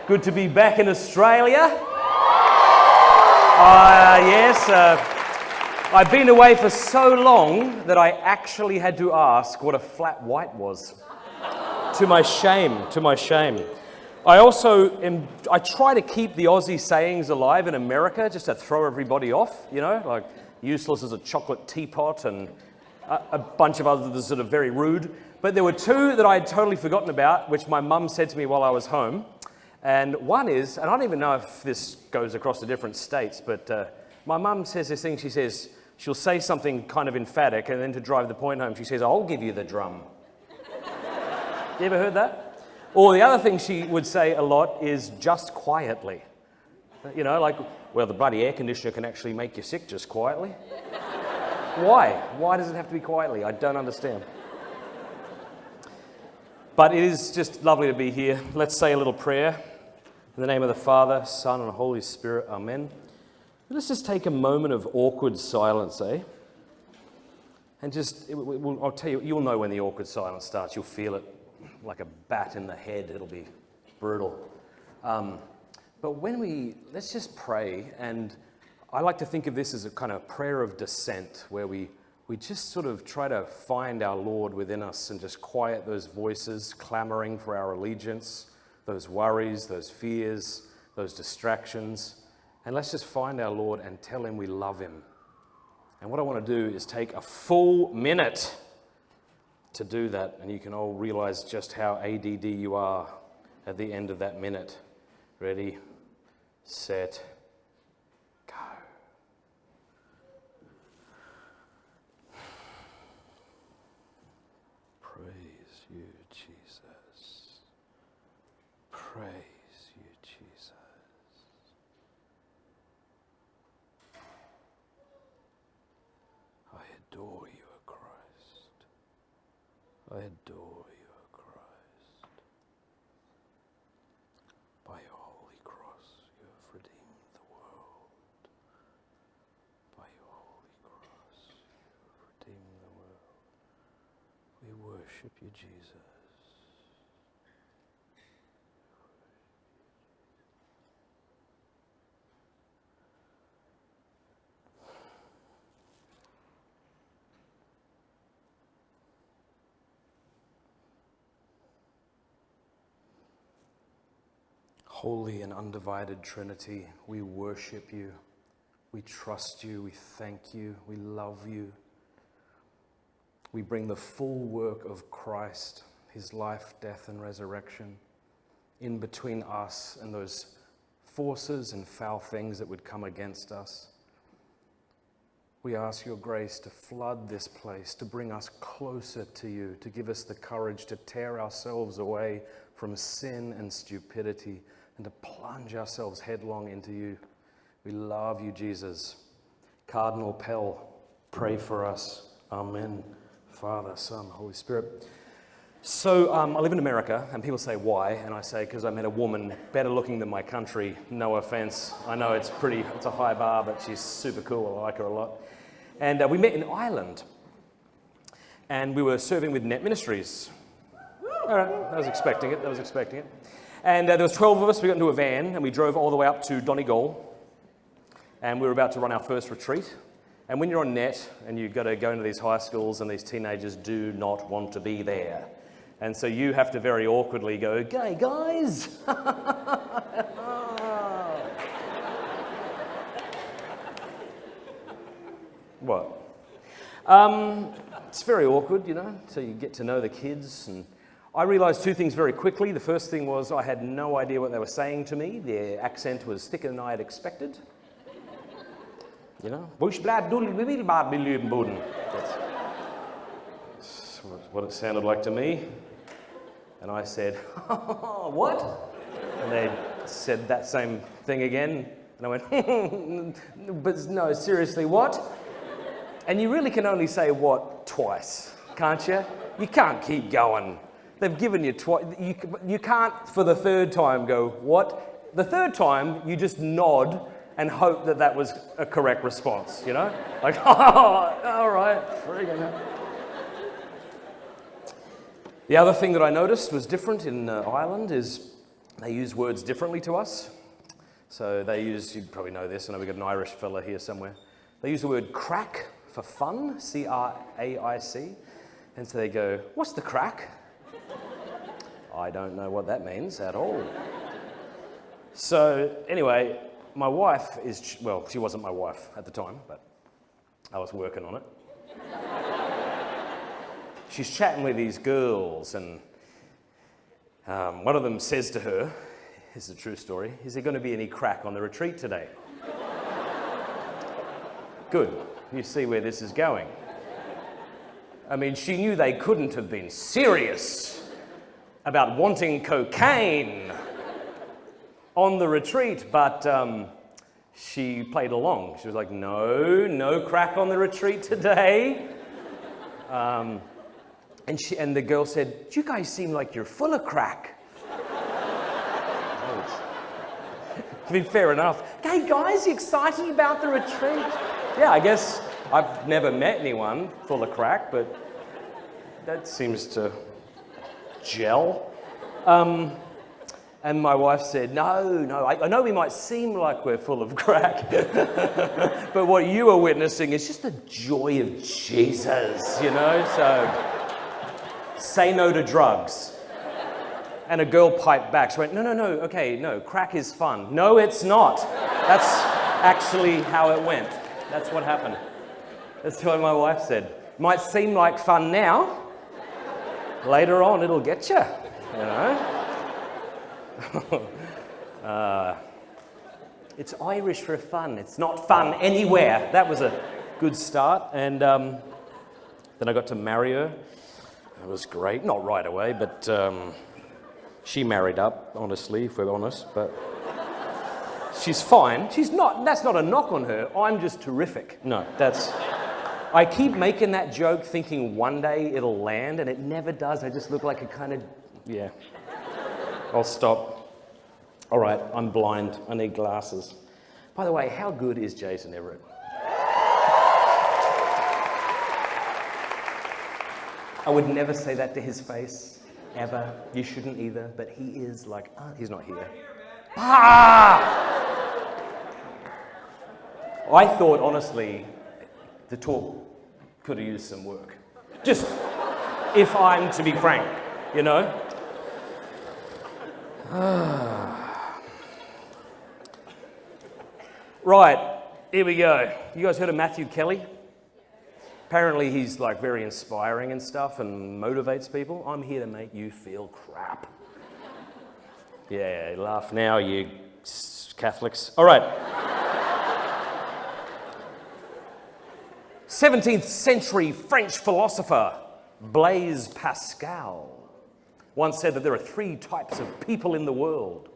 Good to be back in Australia. Yes, I've been away for so long that I actually had to ask what a flat white was. To my shame. I try to keep the Aussie sayings alive in America just to throw everybody off, like useless as a chocolate teapot and a bunch of others that are very rude. But there were two that I had totally forgotten about, which my mum said to me while I was home. And one is, and I don't even know if this goes across the different states, but my mum says this thing, she'll say something kind of emphatic, and then to drive the point home, she says, "I'll give you the drum." You ever heard that? Or the other thing she would say a lot is "just quietly." Well, the bloody air conditioner can actually make you sick just quietly. Why? Why does it have to be quietly? I don't understand. But it is just lovely to be here. Let's say a little prayer. In the name of the Father, Son, and Holy Spirit, Amen. Let's just take a moment of awkward silence, eh? And I'll tell you, you'll know when the awkward silence starts. You'll feel it like a bat in the head. It'll be brutal. But let's just pray. And I like to think of this as a kind of prayer of descent, where we just sort of try to find our Lord within us and just quiet those voices clamoring for our allegiance, those worries, those fears, those distractions. And let's just find our Lord and tell him we love him. And what I want to do is take a full minute to do that. And you can all realize just how ADD you are at the end of that minute. Ready, set, go. Praise you, Jesus. Praise you, Jesus. I adore you, O Christ. I adore you, O Christ. By your holy cross, you have redeemed the world. By your holy cross, you have redeemed the world. We worship you, Jesus. Holy and undivided Trinity, we worship you, we trust you, we thank you, we love you. We bring the full work of Christ, his life, death, and resurrection, in between us and those forces and foul things that would come against us. We ask your grace to flood this place, to bring us closer to you, to give us the courage to tear ourselves away from sin and stupidity, and to plunge ourselves headlong into you. We love you, Jesus. Cardinal Pell, pray for us. Amen. Father, Son, Holy Spirit. So I live in America, and people say, why? And I say, because I met a woman better looking than my country. No offense. I know it's a high bar, but she's super cool. I like her a lot. And we met in Ireland. And we were serving with Net Ministries. All right, I was expecting it. And there was 12 of us. We got into a van and we drove all the way up to Donegal. And we were about to run our first retreat. And when you're on net and you've got to go into these high schools and these teenagers do not want to be there. And so you have to very awkwardly go, "G'day, guys." What? It's very awkward, so you get to know the kids. And I realised two things very quickly. The first thing was I had no idea what they were saying to me. Their accent was thicker than I had expected. That's what it sounded like to me. And I said, "What?" And they said that same thing again. And I went, "But no, seriously, what?" And you really can only say "what" twice, can't you? You can't keep going. They've given you twice. You can't, for the third time, go, "What?" The third time, you just nod and hope that was a correct response, Like, "Oh, all right." The other thing that I noticed was different in Ireland is they use words differently to us. So they use, you probably know this, I know we've got an Irish fella here somewhere. They use the word crack for fun, C-R-A-I-C. And so they go, what's the crack? I don't know what that means at all. So anyway, my wife is, well, she wasn't my wife at the time, but I was working on it. She's chatting with these girls, and one of them says to her, this is a true story, is there going to be any crack on the retreat today? Good, you see where this is going. I mean, she knew they couldn't have been serious about wanting cocaine on the retreat, but she played along. She was like, no crack on the retreat today. And the girl said, you guys seem like you're full of crack. I mean, fair enough. Hey guys, you excited about the retreat? Yeah, I guess I've never met anyone full of crack, but that seems to gel. And my wife said, no, I know we might seem like we're full of crack, but what you are witnessing is just the joy of Jesus, you know? So, say no to drugs. And a girl piped back. She went, no, crack is fun. No, it's not. That's actually how it went. That's what happened. That's what my wife said. Might seem like fun now. Later on, it'll get you, you know? It's Irish for fun. It's not fun anywhere. That was a good start. And then I got to marry her. It was great. Not right away, but she married up, honestly, if we're honest. But she's fine. She's not. That's not a knock on her. I'm just terrific. No, that's... I keep making that joke thinking one day it'll land, and it never does. I just look like a kind of... Yeah. I'll stop. All right, I'm blind. I need glasses. By the way, how good is Jason Everett? I would never say that to his face, ever. You shouldn't either, but he is like, he's not here. I thought, honestly, the talk could have used some work. Just, if I'm to be frank, you know? Right, here we go. You guys heard of Matthew Kelly? Apparently he's like very inspiring and stuff and motivates people. I'm here to make you feel crap. Yeah, laugh now, you Catholics. All right. 17th century French philosopher Blaise Pascal once said that there are 3 types of people in the world.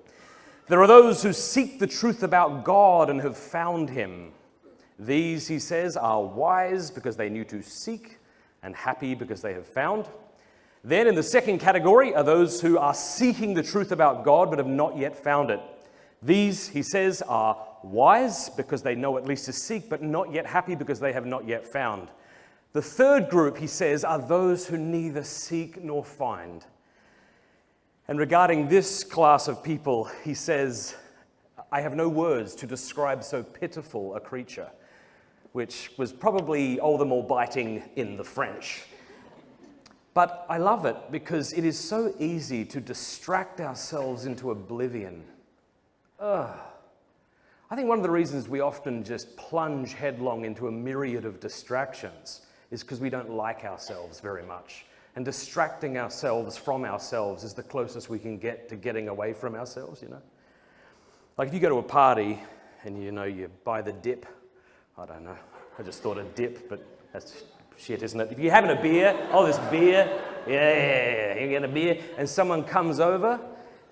There are those who seek the truth about God and have found him. These, he says, are wise because they knew to seek and happy because they have found. Then in the second category are those who are seeking the truth about God but have not yet found it. These, he says, are wise because they know at least to seek but not yet happy because they have not yet found. The third group, he says, are those who neither seek nor find. And regarding this class of people, he says, I have no words to describe so pitiful a creature, which was probably all the more biting in the French. But I love it because it is so easy to distract ourselves into oblivion. I think one of the reasons we often just plunge headlong into a myriad of distractions is because we don't like ourselves very much. And distracting ourselves from ourselves is the closest we can get to getting away from ourselves, you know? Like if you go to a party and, you know, you buy the dip, I don't know, I just thought a dip, but that's shit, isn't it? If you're having a beer, there's beer, yeah, you get a beer, and someone comes over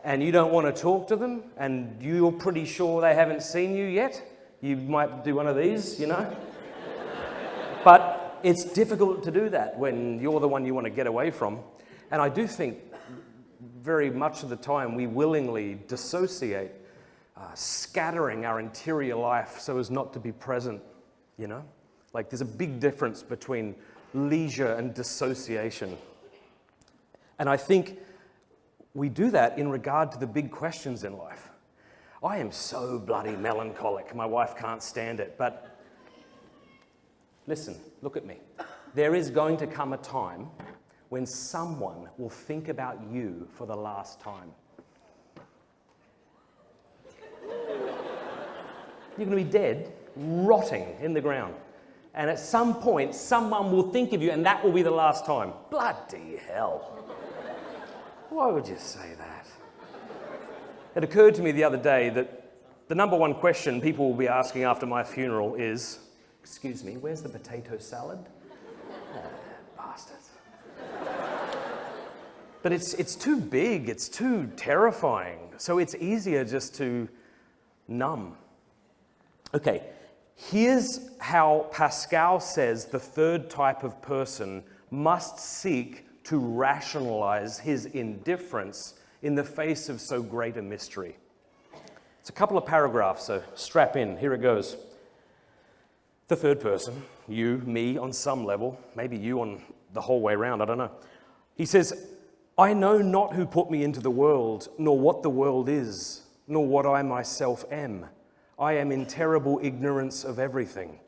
and you don't want to talk to them and you're pretty sure they haven't seen you yet, you might do one of these, you know? But it's difficult to do that when you're the one you want to get away from. And I do think very much of the time we willingly dissociate, scattering our interior life so as not to be present, you know? Like there's a big difference between leisure and dissociation. And I think we do that in regard to the big questions in life. I am so bloody melancholic. My wife can't stand it. But listen, look at me. There is going to come a time when someone will think about you for the last time. You're going to be dead, rotting in the ground. And at some point, someone will think of you, and that will be the last time. Bloody hell. Why would you say that? It occurred to me the other day that the number one question people will be asking after my funeral is, excuse me, where's the potato salad? Bastards. But it's too big, it's too terrifying, so it's easier just to numb. Okay, here's how Pascal says the third type of person must seek to rationalize his indifference in the face of so great a mystery. It's a couple of paragraphs, so strap in. Here it goes. The third person, you, me on some level, maybe you on the whole way around, I don't know. He says, I know not who put me into the world, nor what the world is, nor what I myself am. I am in terrible ignorance of everything.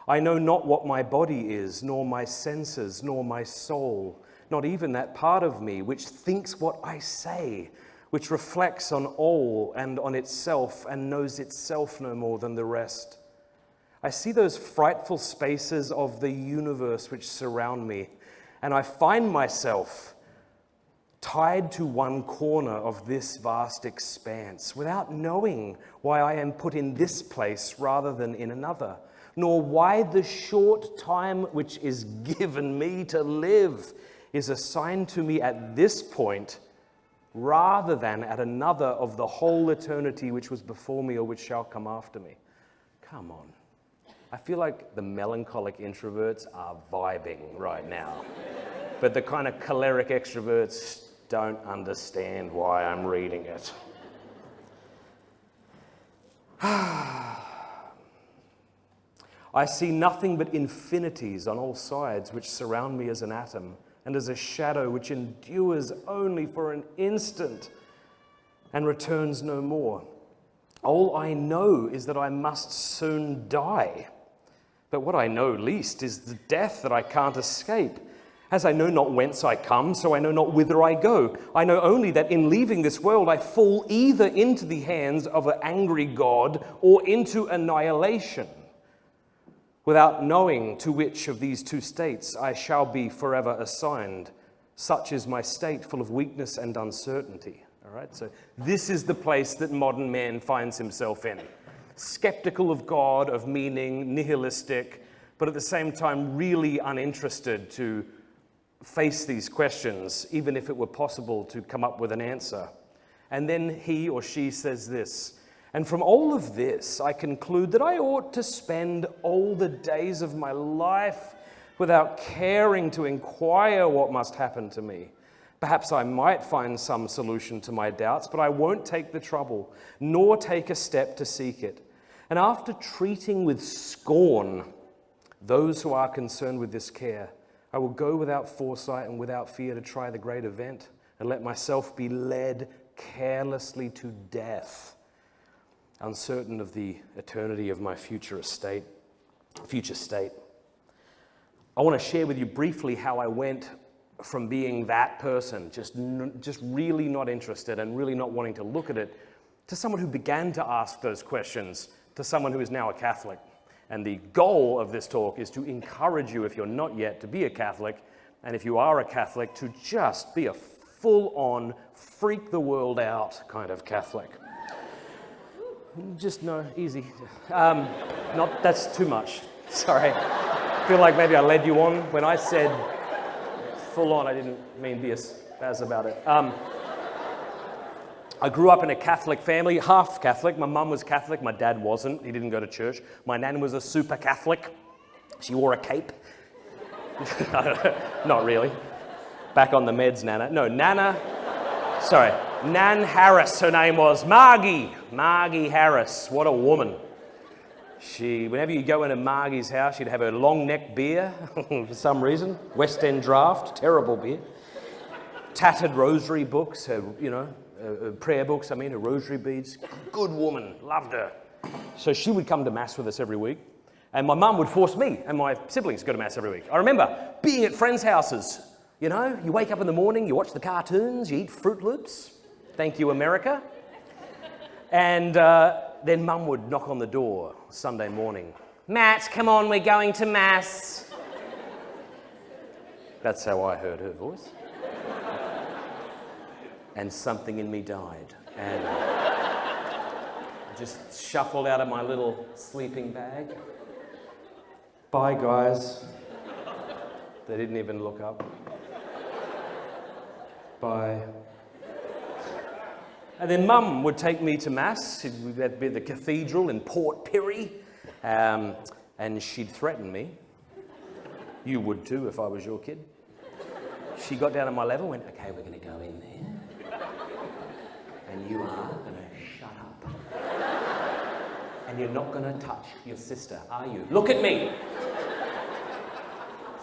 I know not what my body is, nor my senses, nor my soul, not even that part of me which thinks what I say, which reflects on all and on itself and knows itself no more than the rest. I see those frightful spaces of the universe which surround me, and I find myself tied to one corner of this vast expanse, without knowing why I am put in this place rather than in another, nor why the short time which is given me to live is assigned to me at this point rather than at another of the whole eternity which was before me or which shall come after me. Come on. I feel like the melancholic introverts are vibing right now, but the kind of choleric extroverts don't understand why I'm reading it. I see nothing but infinities on all sides which surround me as an atom and as a shadow which endures only for an instant and returns no more. All I know is that I must soon die. But what I know least is the death that I can't escape. As I know not whence I come, so I know not whither I go. I know only that in leaving this world I fall either into the hands of an angry God or into annihilation, without knowing to which of these two states I shall be forever assigned. Such is my state, full of weakness and uncertainty. All right, so this is the place that modern man finds himself in. Skeptical of God, of meaning, nihilistic, but at the same time really uninterested to face these questions, even if it were possible to come up with an answer. And then he or she says this, and from all of this, I conclude that I ought to spend all the days of my life without caring to inquire what must happen to me. Perhaps I might find some solution to my doubts, but I won't take the trouble, nor take a step to seek it. And after treating with scorn those who are concerned with this care, I will go without foresight and without fear to try the great event and let myself be led carelessly to death, uncertain of the eternity of my future state. I want to share with you briefly how I went from being that person, just really not interested and really not wanting to look at it, to someone who began to ask those questions, to someone who is now a Catholic. And the goal of this talk is to encourage you, if you're not yet, to be a Catholic, and if you are a Catholic, to just be a full-on, freak the world out kind of Catholic. Just no, easy. That's too much. Sorry. I feel like maybe I led you on. When I said full-on, I didn't mean be a spaz about it. I grew up in a Catholic family, half Catholic. My mum was Catholic, my dad wasn't. He didn't go to church. My nan was a super Catholic. She wore a cape. Not really. Back on the meds, Nana. No, Nan Harris, her name was. Margie Harris. What a woman. Whenever you go into Margie's house, she'd have her long neck beer for some reason. West End Draft, terrible beer. tattered rosary books, her, prayer books, her rosary beads. Good woman, loved her. So she would come to Mass with us every week, and my mum would force me and my siblings to go to Mass every week. I remember being at friends' houses. You wake up in the morning, you watch the cartoons, you eat Fruit Loops. Thank you, America. And then Mum would knock on the door Sunday morning. Matt, come on, we're going to Mass. That's how I heard her voice. And something in me died. And I just shuffled out of my little sleeping bag. Bye, guys. They didn't even look up. Bye. And then Mum would take me to Mass. That'd be the cathedral in Port Pirie. And she'd threaten me. You would too if I was your kid. She got down on my level and went, okay, we're going to go in there. And you are going to shut up. And you're not going to touch your sister, are you? Look at me.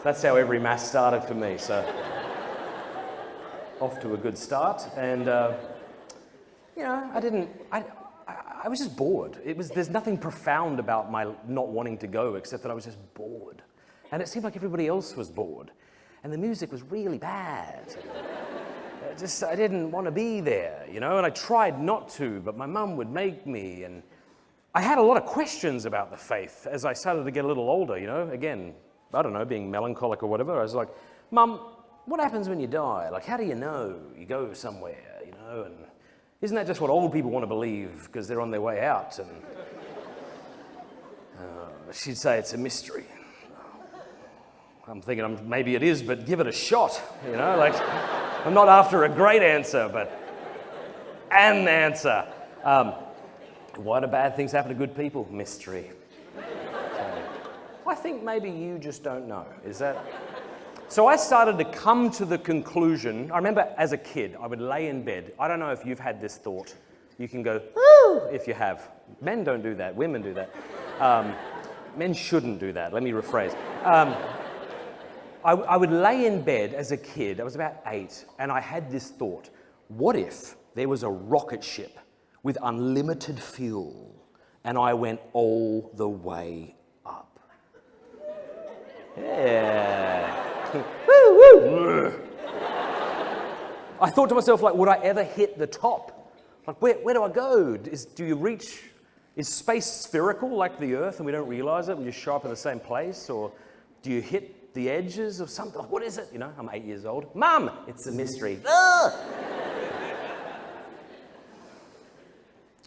That's how every Mass started for me. So off to a good start. And, I was just bored. There's nothing profound about my not wanting to go except that I was just bored. And it seemed like everybody else was bored. And the music was really bad. I didn't want to be there, and I tried not to, but my mum would make me. And I had a lot of questions about the faith as I started to get a little older, Again, I don't know, being melancholic or whatever. I was like, Mum, what happens when you die? Like, how do you know you go somewhere, And isn't that just what old people want to believe because they're on their way out? And she'd say it's a mystery. I'm thinking maybe it is, but give it a shot, I'm not after a great answer, but an answer. Why do bad things happen to good people? Mystery. So, I think maybe you just don't know. Is that? So I started to come to the conclusion. I remember as a kid, I would lay in bed. I don't know if you've had this thought. You can go, woo, if you have. Men don't do that. Women do that. Men shouldn't do that. Let me rephrase. I would lay in bed as a kid. I was about 8, and I had this thought. What if there was a rocket ship with unlimited fuel, and I went all the way up? Yeah. Woo, woo. I thought to myself, would I ever hit the top? Where do I go? Is space spherical like the Earth and we don't realize it? We just show up in the same place? Or do you hit the edges of something? What is it? I'm 8 years old. Mum, it's a mystery.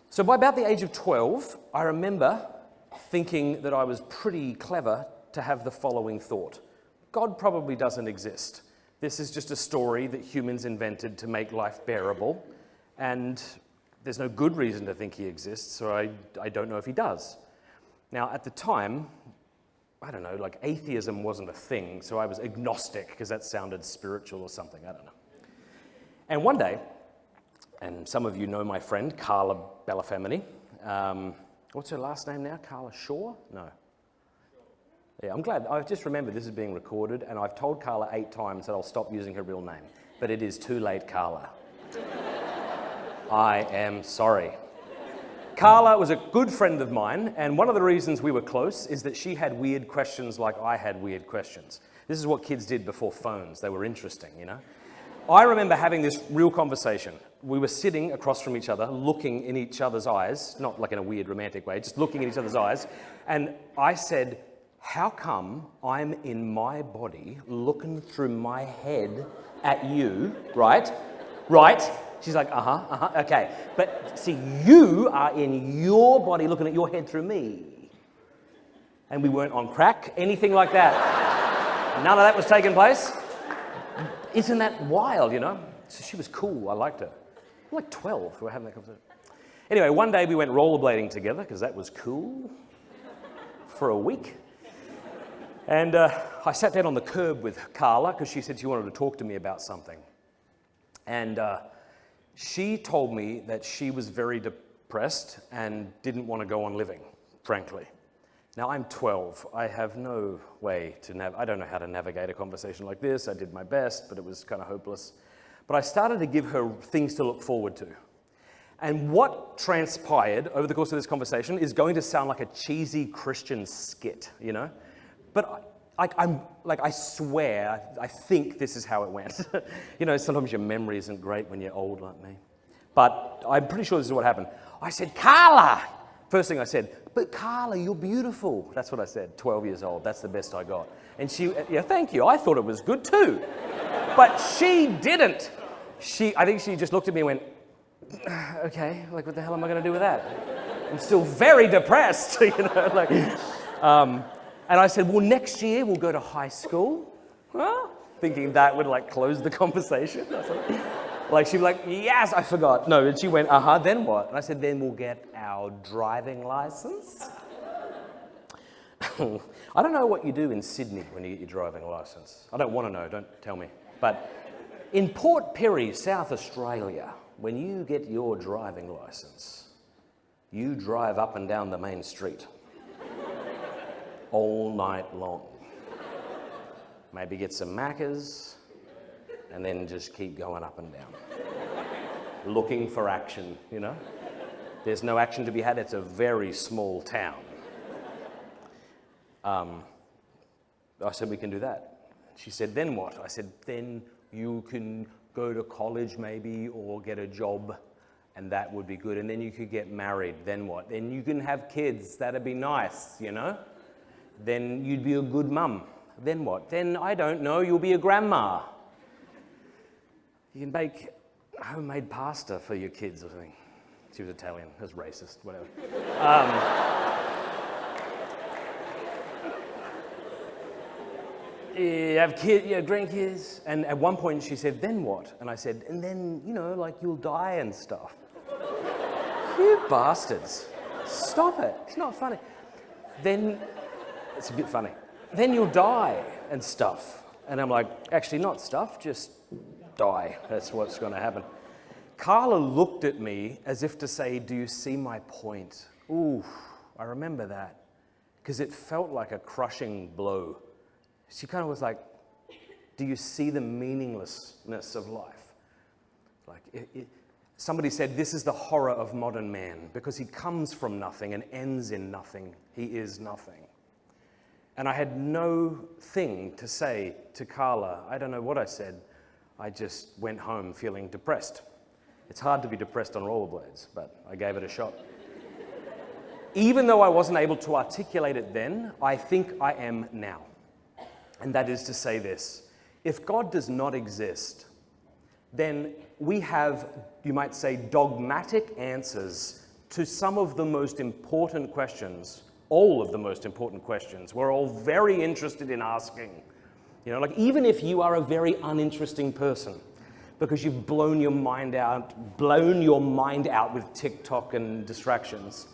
So by about the age of 12, I remember thinking that I was pretty clever to have the following thought. God probably doesn't exist. This is just a story that humans invented to make life bearable, and there's no good reason to think he exists, so I don't know if he does. Now, at the time, I don't know, atheism wasn't a thing, so I was agnostic, because that sounded spiritual or something, I don't know. And one day, and some of you know my friend, Carla Bellafemini. What's her last name now? Carla Shaw? No. Yeah, I'm glad. I've just remembered this is being recorded, and I've told Carla 8 times that I'll stop using her real name. But it is too late, Carla. I am sorry. Carla was a good friend of mine, and one of the reasons we were close is that she had weird questions like I had weird questions. This is what kids did before phones. They were interesting, I remember having this real conversation. We were sitting across from each other, looking in each other's eyes, not like in a weird romantic way, just looking in each other's eyes, and I said, how come I'm in my body looking through my head at you, right? Right? She's like, okay. But see, you are in your body looking at your head through me. And we weren't on crack, anything like that. None of that was taking place. Isn't that wild, So she was cool, I liked her. We were 12, we were having that conversation. Anyway, one day we went rollerblading together, because that was cool, for a week. And I sat down on the curb with Carla because she said she wanted to talk to me about something. And she told me that she was very depressed and didn't want to go on living, frankly. Now, I'm 12. I have no way to I don't know how to navigate a conversation like this. I did my best, but it was kind of hopeless. But I started to give her things to look forward to. And what transpired over the course of this conversation is going to sound like a cheesy Christian skit, you know? But I swear, I think this is how it went. You know, sometimes your memory isn't great when you're old like me. But I'm pretty sure this is what happened. I said, Carla! First thing I said, but Carla, you're beautiful. That's what I said, 12 years old. That's the best I got. And she, yeah, thank you. I thought it was good too. But she didn't. I think she just looked at me and went, okay, like what the hell am I going to do with that? I'm still very depressed, you know, like. And I said, well, next year we'll go to high school. Huh? Thinking that would like close the conversation. I was like she'd be like, yes, I forgot. No, and she went, then what? And I said, then we'll get our driving license. I don't know what you do in Sydney when you get your driving license. I don't want to know, don't tell me. But in Port Pirie, South Australia, when you get your driving license, you drive up and down the main street all night long. Maybe get some Maccas and then just keep going up and down. Looking for action, you know? There's no action to be had. It's a very small town. I said, we can do that. She said, then what? I said, then you can go to college maybe or get a job and that would be good. And then you could get married. Then what? Then you can have kids. That'd be nice, you know? Then you'd be a good mum. Then what? Then, I don't know, you'll be a grandma. You can bake homemade pasta for your kids or something. She was Italian, it was racist, whatever. You have kids, you have grandkids. And at one point she said, then what? And I said, and then, you know, like you'll die and stuff. You bastards. Stop it. It's not funny. Then, it's a bit funny. Then you'll die and stuff. And I'm like, actually not stuff, just die. That's what's going to happen. Carla looked at me as if to say, do you see my point? Ooh, I remember that. Because it felt like a crushing blow. She kind of was like, do you see the meaninglessness of life? Like, somebody said, this is the horror of modern man, because he comes from nothing and ends in nothing. He is nothing. And I had no thing to say to Carla. I don't know what I said. I just went home feeling depressed. It's hard to be depressed on rollerblades, but I gave it a shot. Even though I wasn't able to articulate it then, I think I am now. And that is to say this: if God does not exist, then we have, you might say, dogmatic answers to some of the most important questions, all of the most important questions we're all very interested in asking. You know, like even if you are a very uninteresting person, because you've blown your mind out with TikTok and distractions,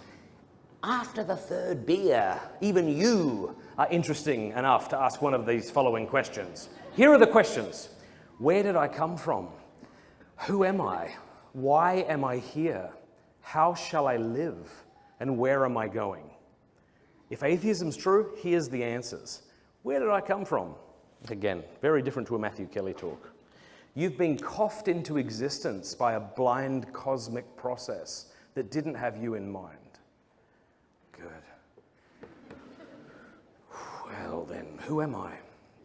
after the third beer, even you are interesting enough to ask one of these following questions. Here are the questions. Where did I come from? Who am I? Why am I here? How shall I live? And where am I going? If atheism's true, here's the answers. Where did I come from? Again, very different to a Matthew Kelly talk. You've been coughed into existence by a blind cosmic process that didn't have you in mind. Good. Well then, who am I?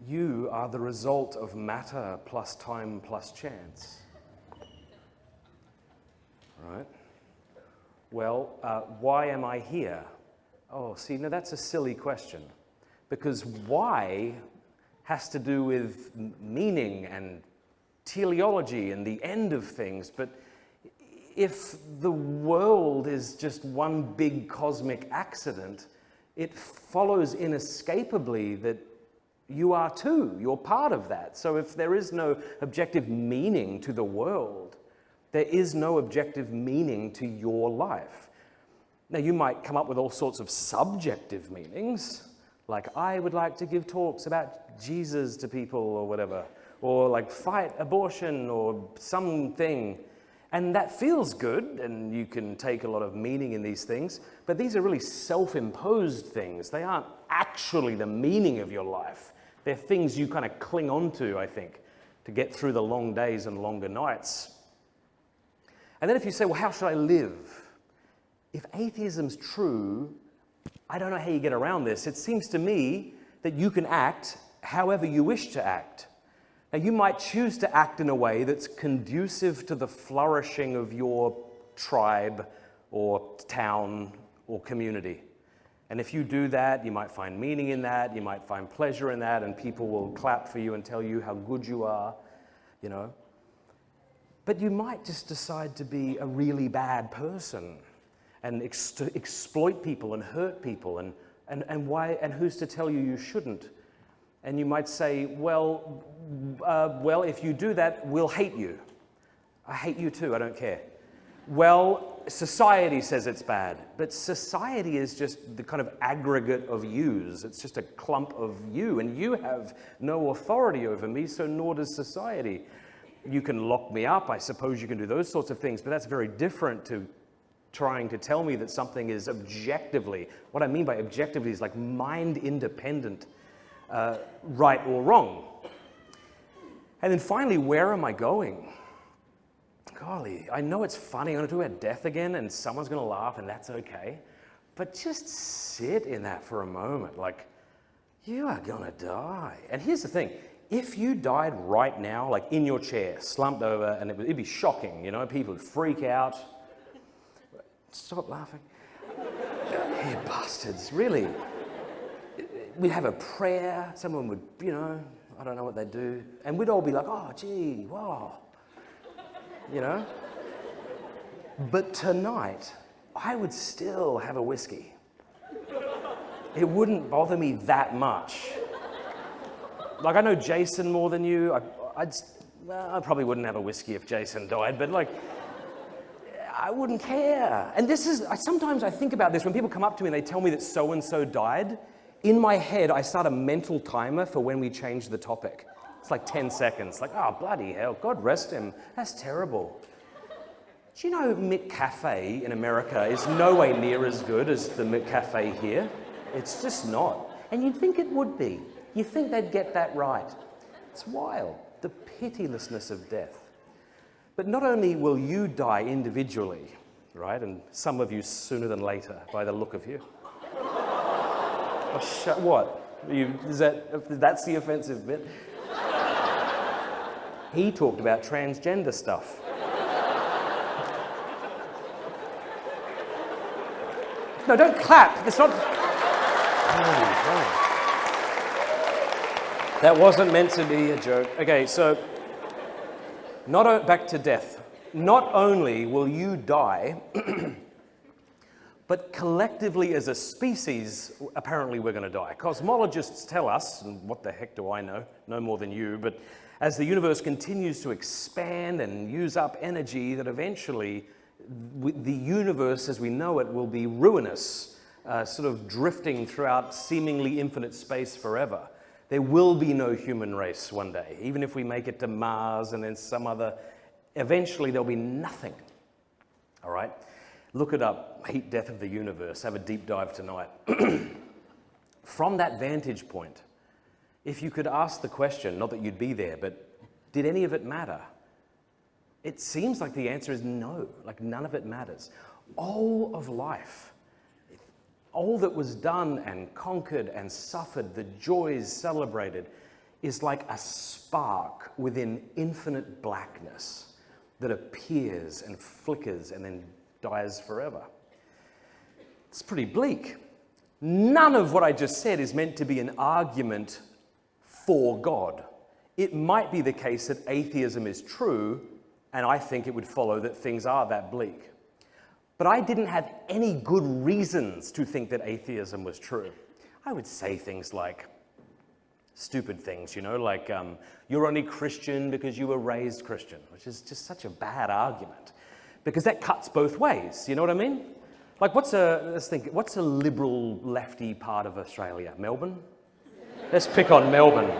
You are the result of matter plus time plus chance. Right? Well, why am I here? Oh, see, now that's a silly question. Because why has to do with meaning and teleology and the end of things. But if the world is just one big cosmic accident, it follows inescapably that you are too. You're part of that. So if there is no objective meaning to the world, there is no objective meaning to your life. Now, you might come up with all sorts of subjective meanings, like I would like to give talks about Jesus to people or whatever, or like fight abortion or something. And that feels good, and you can take a lot of meaning in these things, but these are really self-imposed things. They aren't actually the meaning of your life. They're things you kind of cling on to, I think, to get through the long days and longer nights. And then if you say, well, how should I live? If atheism's true, I don't know how you get around this. It seems to me that you can act however you wish to act. Now, you might choose to act in a way that's conducive to the flourishing of your tribe or town or community. And if you do that, you might find meaning in that, you might find pleasure in that, and people will clap for you and tell you how good you are, you know. But you might just decide to be a really bad person and exploit people and hurt people, and why, and who's to tell you you shouldn't? And you might say, well, if you do that, we'll hate you. I hate you too, I don't care. Well, society says it's bad, but society is just the kind of aggregate of yous. It's just a clump of you, and you have no authority over me, so nor does society. You can lock me up, I suppose you can do those sorts of things, but that's very different to trying to tell me that something is objectively, what I mean by objectively is like mind independent, right or wrong. And then finally, where am I going? Golly, I know it's funny, I'm going to talk about death again, and someone's going to laugh, and that's okay. But just sit in that for a moment, like, you are going to die. And here's the thing, if you died right now, like in your chair, slumped over, and it'd be shocking, you know, people would freak out. Stop laughing. You bastards, really. We'd have a prayer, someone would, you know, I don't know what they'd do, and we'd all be like, oh, gee, wow. You know? But tonight, I would still have a whiskey. It wouldn't bother me that much. Like, I know Jason more than you. I probably wouldn't have a whiskey if Jason died, but like, I wouldn't care. And this is, sometimes I think about this when people come up to me and they tell me that so-and-so died. In my head, I start a mental timer for when we change the topic. It's like 10 seconds. Like, oh, bloody hell, God rest him. That's terrible. Do you know McCafe in America is no way near as good as the McCafe here? It's just not. And you'd think it would be. You'd think they'd get that right. It's wild, the pitilessness of death. But not only will you die individually, right, and some of you sooner than later, by the look of you. Oh, what? That's the offensive bit? He talked about transgender stuff. No, don't clap. It's not... Oh, that wasn't meant to be a joke. Okay, so... back to death. Not only will you die, but collectively as a species, apparently we're going to die. Cosmologists tell us, and what the heck do I know? No more than you, but as the universe continues to expand and use up energy, that eventually the universe as we know it will be ruinous, sort of drifting throughout seemingly infinite space forever. There will be no human race one day, even if we make it to Mars and then some other, eventually there'll be nothing, all right? Look it up, Heat, Death of the Universe, have a deep dive tonight. From that vantage point, if you could ask the question, not that you'd be there, but did any of it matter? It seems like the answer is no, like none of it matters. All of life, all that was done and conquered and suffered, the joys celebrated, is like a spark within infinite blackness that appears and flickers and then dies forever. It's pretty bleak. None of what I just said is meant to be an argument for God. It might be the case that atheism is true, and I think it would follow that things are that bleak. But I didn't have any good reasons to think that atheism was true. I would say things like, stupid things, you know, like you're only Christian because you were raised Christian, which is just such a bad argument, because that cuts both ways, you know what I mean? Like what's a liberal lefty part of Australia? Melbourne? Let's pick on Melbourne.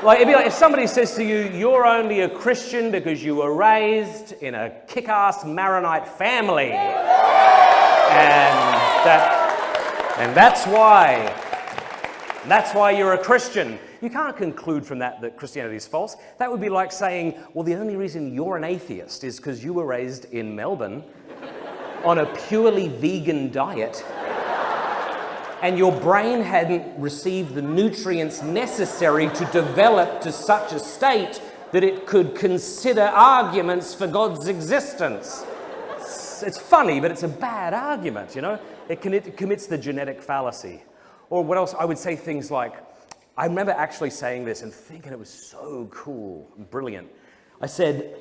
Like, it'd be like if somebody says to you, you're only a Christian because you were raised in a kick-ass Maronite family. And that's why you're a Christian. You can't conclude from that Christianity is false. That would be like saying, well, the only reason you're an atheist is because you were raised in Melbourne on a purely vegan diet and your brain hadn't received the nutrients necessary to develop to such a state that it could consider arguments for God's existence. It's funny, but it's a bad argument, you know? It commits the genetic fallacy. Or what else? I would say things like, I remember actually saying this and thinking it was so cool and brilliant. I said,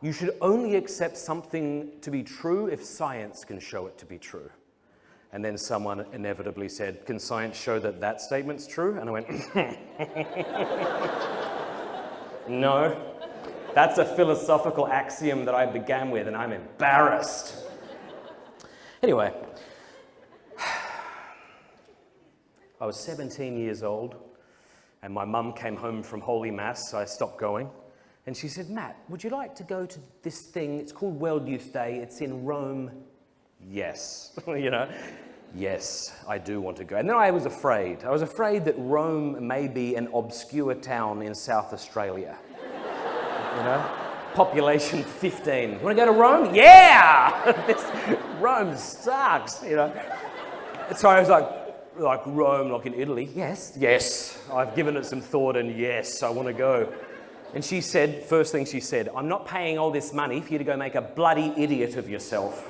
you should only accept something to be true if science can show it to be true. And then someone inevitably said, can science show that that statement's true? And I went, no. That's a philosophical axiom that I began with, and I'm embarrassed. Anyway, I was 17 years old, and my mum came home from Holy Mass, so I stopped going. And she said, Matt, would you like to go to this thing? It's called World Youth Day. It's in Rome. Yes, you know, yes, I do want to go. And then I was afraid. I was afraid that Rome may be an obscure town in South Australia. You know, population 15. Want to go to Rome? Yeah! Rome sucks, you know. So I was like Rome, like in Italy. Yes, I've given it some thought and yes, I want to go. And she said, first thing she said, I'm not paying all this money for you to go make a bloody idiot of yourself.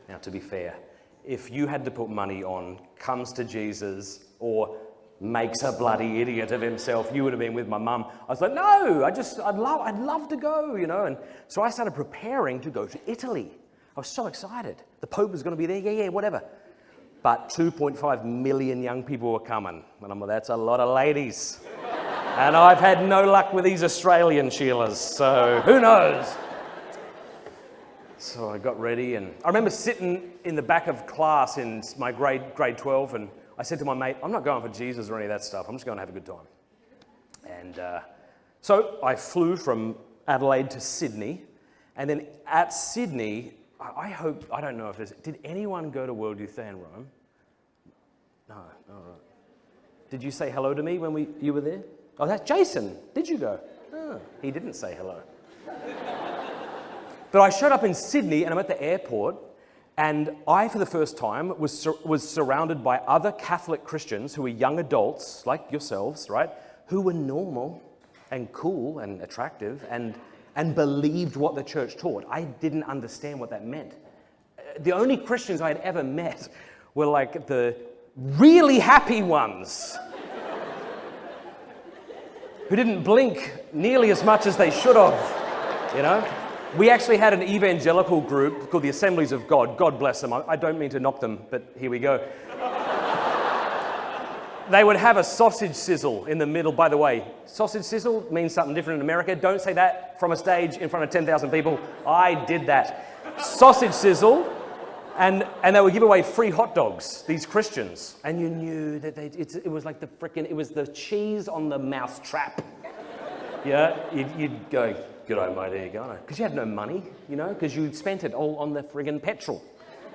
Now, to be fair, if you had to put money on comes to Jesus or makes a bloody idiot of himself, you would have been with my mum. I was like, no, I'd love to go, you know. And so I started preparing to go to Italy. I was so excited. The Pope was going to be there, yeah, whatever. But 2.5 million young people were coming. And I'm like, that's a lot of ladies. And I've had no luck with these Australian Sheilas, so who knows? So I got ready, and I remember sitting in the back of class in my grade 12, and I said to my mate, I'm not going for Jesus or any of that stuff. I'm just going to have a good time. And so I flew from Adelaide to Sydney, and then at Sydney, I don't know if did anyone go to World Youth Day in Rome? No, all right. Did you say hello to me when you were there? Oh, that's Jason. Did you go? Oh, he didn't say hello. But I showed up in Sydney, and I'm at the airport, and I, for the first time, was surrounded by other Catholic Christians who were young adults, like yourselves, right, who were normal and cool and attractive and believed what the church taught. I didn't understand what that meant. The only Christians I had ever met were like the really happy ones who didn't blink nearly as much as they should have, you know? We actually had an evangelical group called the Assemblies of God. God bless them. I don't mean to knock them, but here we go. They would have a sausage sizzle in the middle. By the way, sausage sizzle means something different in America. Don't say that from a stage in front of 10,000 people. I did that. Sausage sizzle, and they would give away free hot dogs, these Christians. And you knew that it was like it was the cheese on the mouse trap. Yeah, you'd go, g'day mate, there you go. Because you had no money, you know, because you'd spent it all on the friggin' petrol.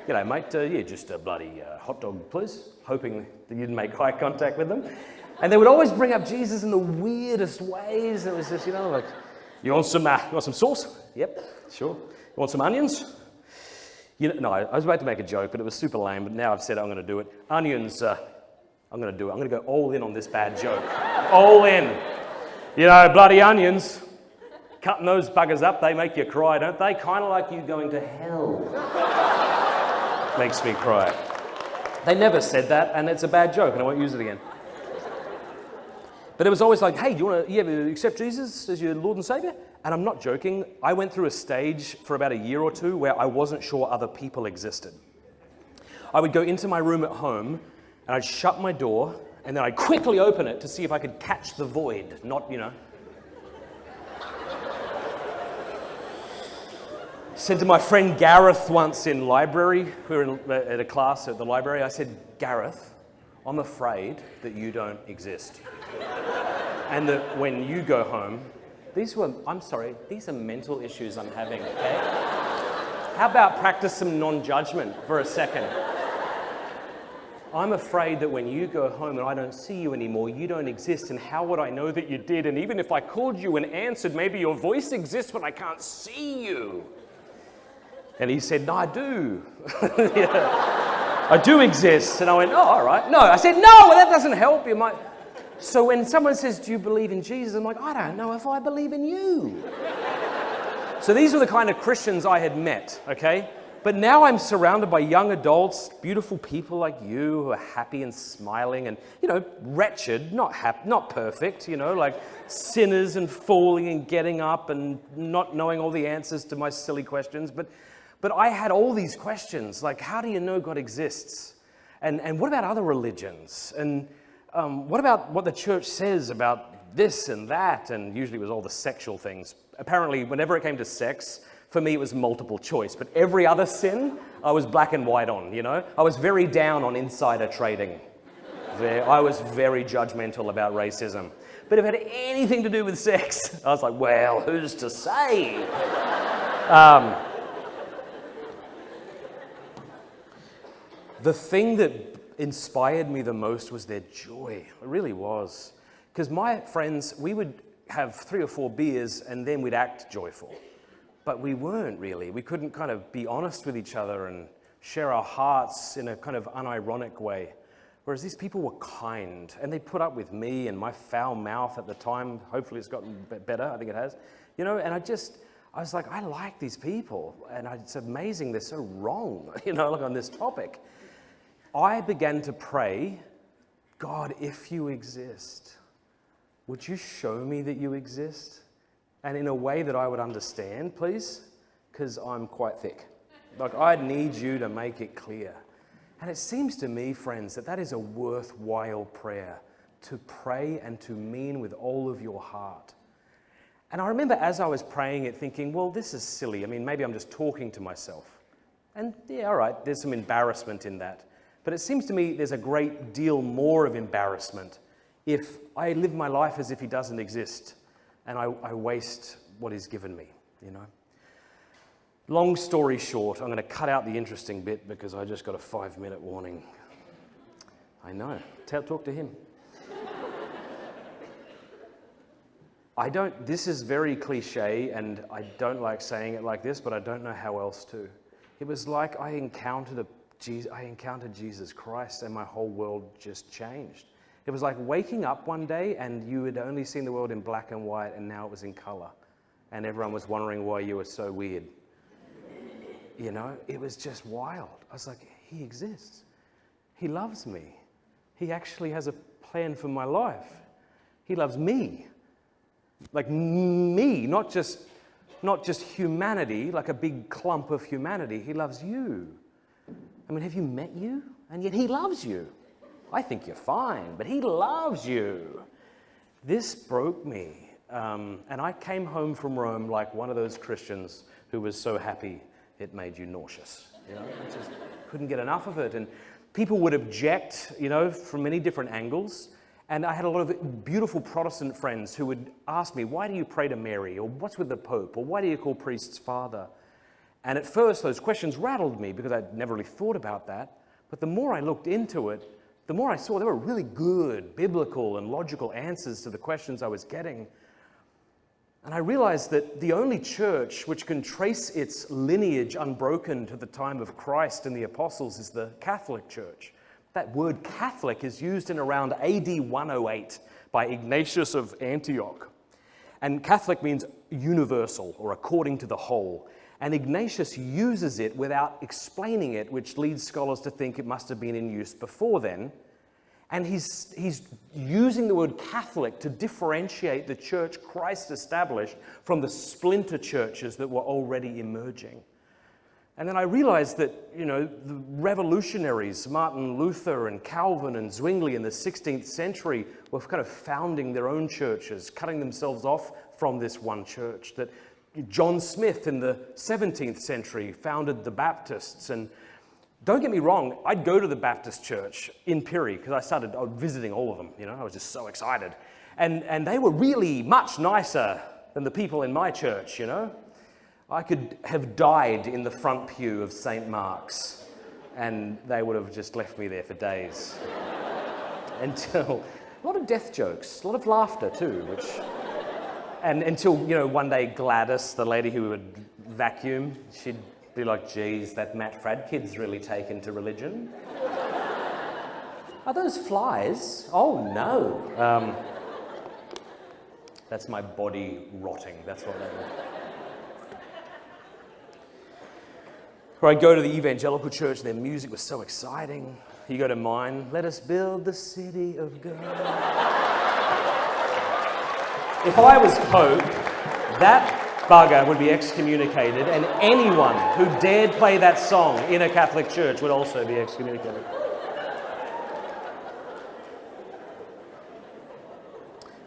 G'day mate, yeah, just a bloody hot dog please, hoping that you'd make eye contact with them. And they would always bring up Jesus in the weirdest ways. It was just, you know, like, you want some sauce? Yep, sure. You want some onions? You know, no, I was about to make a joke, but it was super lame, but now I've said I'm going to do it. Onions, I'm going to do it. I'm going to go all in on this bad joke. All in. You know, bloody onions, cutting those buggers up, they make you cry, don't they? Kind of like you going to hell. Makes me cry. They never said that, and it's a bad joke, and I won't use it again. But it was always like, hey, you ever accept Jesus as your Lord and Savior? And I'm not joking. I went through a stage for about a year or two where I wasn't sure other people existed. I would go into my room at home, and I'd shut my door, and then I'd quickly open it to see if I could catch the void, not, you know. Said to my friend Gareth once in library, we were at a class at the library, I said, Gareth, I'm afraid that you don't exist. And that when you go home, these are mental issues I'm having, okay? How about practice some non-judgment for a second? I'm afraid that when you go home and I don't see you anymore, you don't exist, and how would I know that you did? And even if I called you and answered, maybe your voice exists, but I can't see you. And he said, no, I do. Yeah. I do exist. And I went, oh, all right. No, I said, no, well, that doesn't help. You might. So when someone says, do you believe in Jesus? I'm like, I don't know if I believe in you. So these were the kind of Christians I had met, okay? But now I'm surrounded by young adults, beautiful people like you who are happy and smiling and, wretched, not perfect, like sinners and falling and getting up and not knowing all the answers to my silly questions. But I had all these questions, like how do you know God exists? And what about other religions? And what about what the church says about this and that? And usually it was all the sexual things. Apparently, whenever it came to sex, for me, it was multiple choice, but every other sin, I was black and white on, I was very down on insider trading. I was very judgmental about racism. But if it had anything to do with sex, I was like, well, who's to say? The thing that inspired me the most was their joy. It really was. Because my friends, we would have 3 or 4 beers and then we'd act joyful. But we weren't really. We couldn't kind of be honest with each other and share our hearts in a kind of unironic way. Whereas these people were kind, and they put up with me and my foul mouth at the time. Hopefully it's gotten better, I think it has. And I was like, I like these people. And it's amazing they're so wrong, like on this topic. I began to pray, God, if you exist, would you show me that you exist? And in a way that I would understand, please, because I'm quite thick. Like, I need you to make it clear. And it seems to me, friends, that is a worthwhile prayer, to pray and to mean with all of your heart. And I remember as I was praying it thinking, well, this is silly. I mean, maybe I'm just talking to myself. And yeah, all right, there's some embarrassment in that. But it seems to me there's a great deal more of embarrassment if I live my life as if he doesn't exist. And I waste what he's given me, Long story short, I'm going to cut out the interesting bit because I just got a 5-minute warning. I know. Talk to him. This is very cliche, and I don't like saying it like this, but I don't know how else to. It was like I encountered Jesus Christ, and my whole world just changed. It was like waking up one day and you had only seen the world in black and white, and now it was in color. And everyone was wondering why you were so weird. It was just wild. I was like, he exists. He loves me. He actually has a plan for my life. He loves me. Like me, not just humanity, like a big clump of humanity. He loves you. I mean, have you met you? And yet he loves you. I think you're fine, but he loves you. This broke me. And I came home from Rome like one of those Christians who was so happy it made you nauseous. I just couldn't get enough of it. And people would object, from many different angles. And I had a lot of beautiful Protestant friends who would ask me, why do you pray to Mary? Or what's with the Pope? Or why do you call priests father? And at first, those questions rattled me because I'd never really thought about that. But the more I looked into it, the more I saw there were really good, biblical and logical answers to the questions I was getting. And I realized that the only church which can trace its lineage unbroken to the time of Christ and the apostles is the Catholic Church. That word Catholic is used in around AD 108 by Ignatius of Antioch. And Catholic means universal or according to the whole. And Ignatius uses it without explaining it, which leads scholars to think it must have been in use before then. And he's using the word Catholic to differentiate the church Christ established from the splinter churches that were already emerging. And then I realized that, the revolutionaries, Martin Luther and Calvin and Zwingli in the 16th century were kind of founding their own churches, cutting themselves off from this one church. That John Smith in the 17th century founded the Baptists. And don't get me wrong, I'd go to the Baptist church in Piri because I started visiting all of them. I was just so excited. And they were really much nicer than the people in my church, I could have died in the front pew of St. Mark's. and they would have just left me there for days. Until, a lot of death jokes, a lot of laughter too, and until, one day Gladys, the lady who would vacuum, she'd be like, geez, that Matt Fradd kid's really taken to religion. Are those flies? Oh no. That's my body rotting, that's what that is. Or I'd go to the evangelical church, their music was so exciting. You go to mine, let us build the city of God. If I was Pope, that bugger would be excommunicated, and anyone who dared play that song in a Catholic church would also be excommunicated.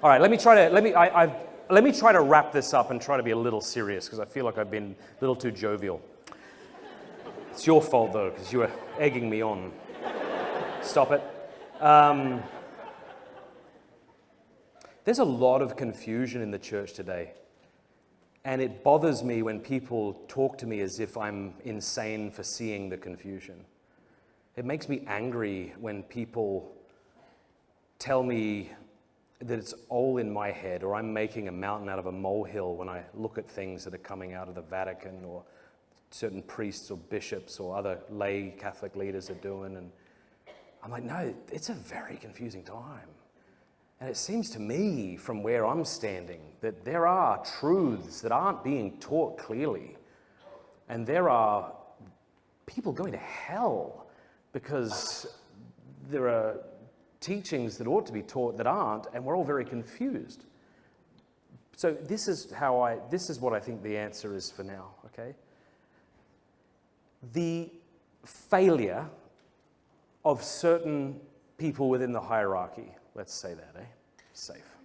All right, let me try to wrap this up and try to be a little serious, because I feel like I've been a little too jovial. It's your fault though, because you were egging me on. Stop it. There's a lot of confusion in the church today. And it bothers me when people talk to me as if I'm insane for seeing the confusion. It makes me angry when people tell me that it's all in my head, or I'm making a mountain out of a molehill when I look at things that are coming out of the Vatican, or certain priests or bishops or other lay Catholic leaders are doing. And I'm like, no, it's a very confusing time. And it seems to me, from where I'm standing, that there are truths that aren't being taught clearly. And there are people going to hell because there are teachings that ought to be taught that aren't, and we're all very confused. So this is what I think the answer is for now, okay? The failure of certain people within the hierarchy, let's say that, safe,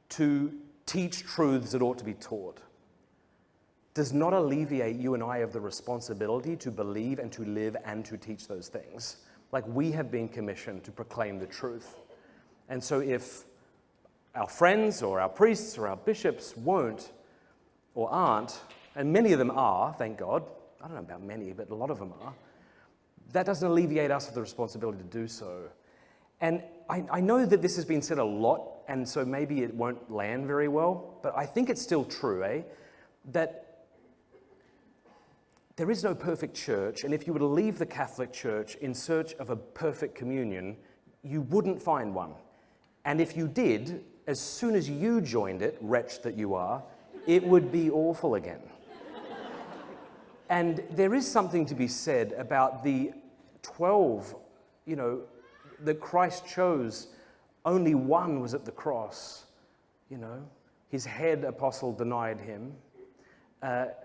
to teach truths that ought to be taught, does not alleviate you and I of the responsibility to believe and to live and to teach those things. Like, we have been commissioned to proclaim the truth. And so if our friends or our priests or our bishops won't or aren't, and many of them are, thank God, I don't know about many, but a lot of them are, that doesn't alleviate us of the responsibility to do so. And I know that this has been said a lot, and so maybe it won't land very well, but I think it's still true, that there is no perfect church, and if you were to leave the Catholic Church in search of a perfect communion, you wouldn't find one. And if you did, as soon as you joined it, wretch that you are, it would be awful again. And there is something to be said about the 12, that Christ chose. Only one was at the cross, His head apostle denied him.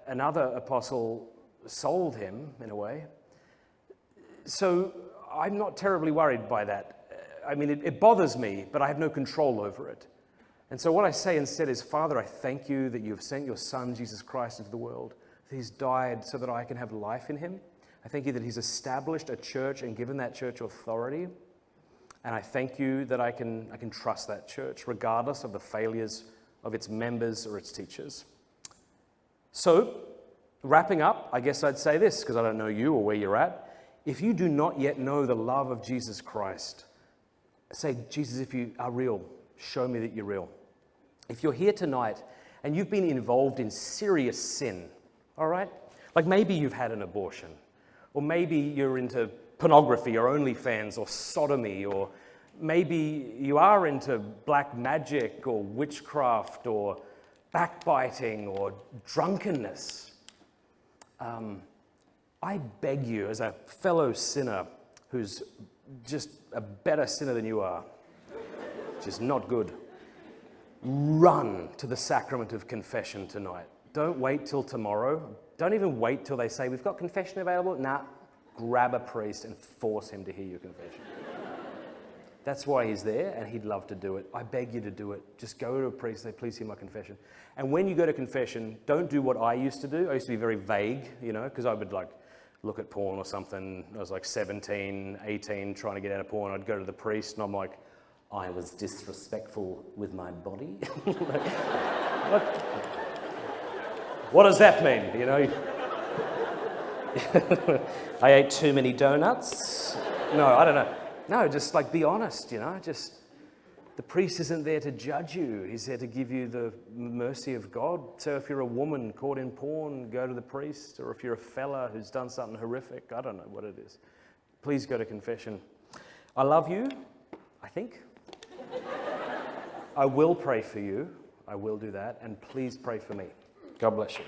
Another apostle sold him, in a way. So I'm not terribly worried by that. I mean, it bothers me, but I have no control over it. And so what I say instead is, Father, I thank you that you have sent your Son, Jesus Christ, into the world. That he's died so that I can have life in him. I thank you that he's established a church and given that church authority. And I thank you that I can trust that church, regardless of the failures of its members or its teachers. So, wrapping up, I guess I'd say this, because I don't know you or where you're at. If you do not yet know the love of Jesus Christ, say, Jesus, if you are real, show me that you're real. If you're here tonight and you've been involved in serious sin, all right? Like maybe you've had an abortion, or maybe you're into pornography or OnlyFans or sodomy, or maybe you are into black magic or witchcraft or backbiting or drunkenness. I beg you, as a fellow sinner who's just a better sinner than you are, which is not good, run to the sacrament of confession tonight. Don't wait till tomorrow. Don't even wait till they say, we've got confession available. Nah, grab a priest and force him to hear your confession. That's why he's there, and he'd love to do it. I beg you to do it. Just go to a priest and say, please hear my confession. And when you go to confession, don't do what I used to do. I used to be very vague, because I would look at porn or something. I was 17, 18, trying to get out of porn. I'd go to the priest, and I'm like, I was disrespectful with my body. What does that mean, I ate too many donuts. No, I don't know. No, just like be honest, just the priest isn't there to judge you. He's there to give you the mercy of God. So if you're a woman caught in porn, go to the priest. Or if you're a fella who's done something horrific, I don't know what it is. Please go to confession. I love you, I think. I will pray for you. I will do that. And please pray for me. God bless you.